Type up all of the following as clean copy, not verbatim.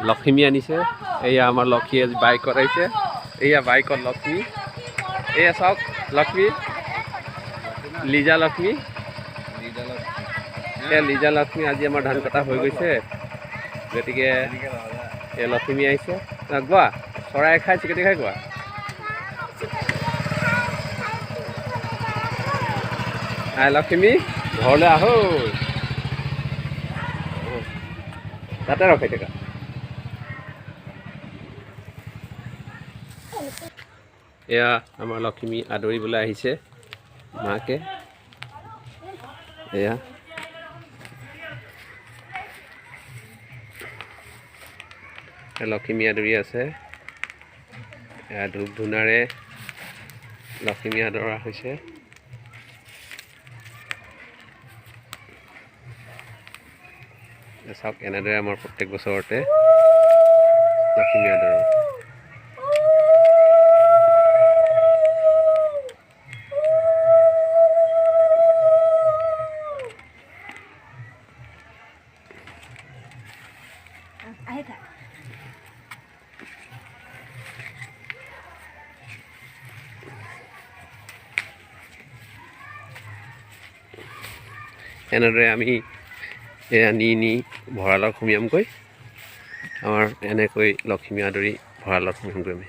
লক্ষ্মী আনিছে এয়া আমাৰ লক্ষ্মী আজি বাইকত আহিছে এয়া বাইকত লক্ষ্মী এয়া চাওক লক্ষ্মী লিজা লক্ষ্মী এয়া লিজা লক্ষ্মী আজি আমাৰ ধান কটা হৈ গৈছে গতিকে এই লক্ষ্মী আহিছে গোৱা চৰাই খাই চিকেটি খাই গোৱা আই লক্ষ্মী ঘৰলৈ আহো তাতে ৰখাই থাকা এয়া আমাৰ লক্ষ্মী আদৰিবলৈ আহিছে মাকে এয়া লক্ষ্মী আদৰি আছে এয়া ধূপ ধূনাৰে লক্ষ্মী আদৰা হৈছে চাওক এনেদৰে আমাৰ প্ৰত্যেক বছৰতে লক্ষ্মী আদৰো এনেদৰে আমি এয়া নি ভঁৰালত সুমিয়ামগৈ আমাৰ এনেকৈ লক্ষ্মী আদৰি ভঁৰালত সুমিয়ামগৈ আমি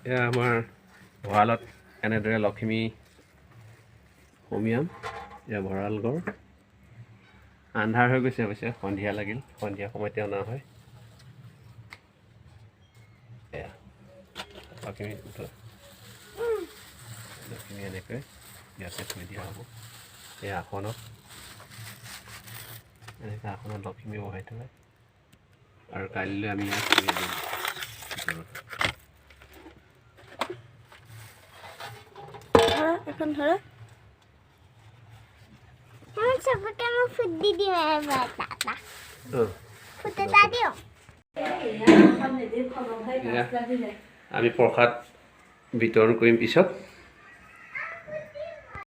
এয়া আমাৰ ভঁৰালত এনেদৰে লক্ষ্মী সুমিয়াম এয়া ভঁৰাল ঘৰ আন্ধাৰ হৈ গৈছে অৱশ্যে সন্ধিয়া লাগিল সন্ধিয়া সময়তে অনা হয় এয়া লক্ষ্মী এনেকৈ ইয়াতে থৈ দিয়া হ'ব এই আসনত এনেকৈ আসনত লক্ষ্মী বহাই থলে আৰু কাইলৈ আমি ইয়াত থৈ দিম এখন ধৰা চবকে মই ফুট দি দিম ফুট এটা দিওঁ আমি প্ৰসাদ বিতৰণ কৰিম পিছত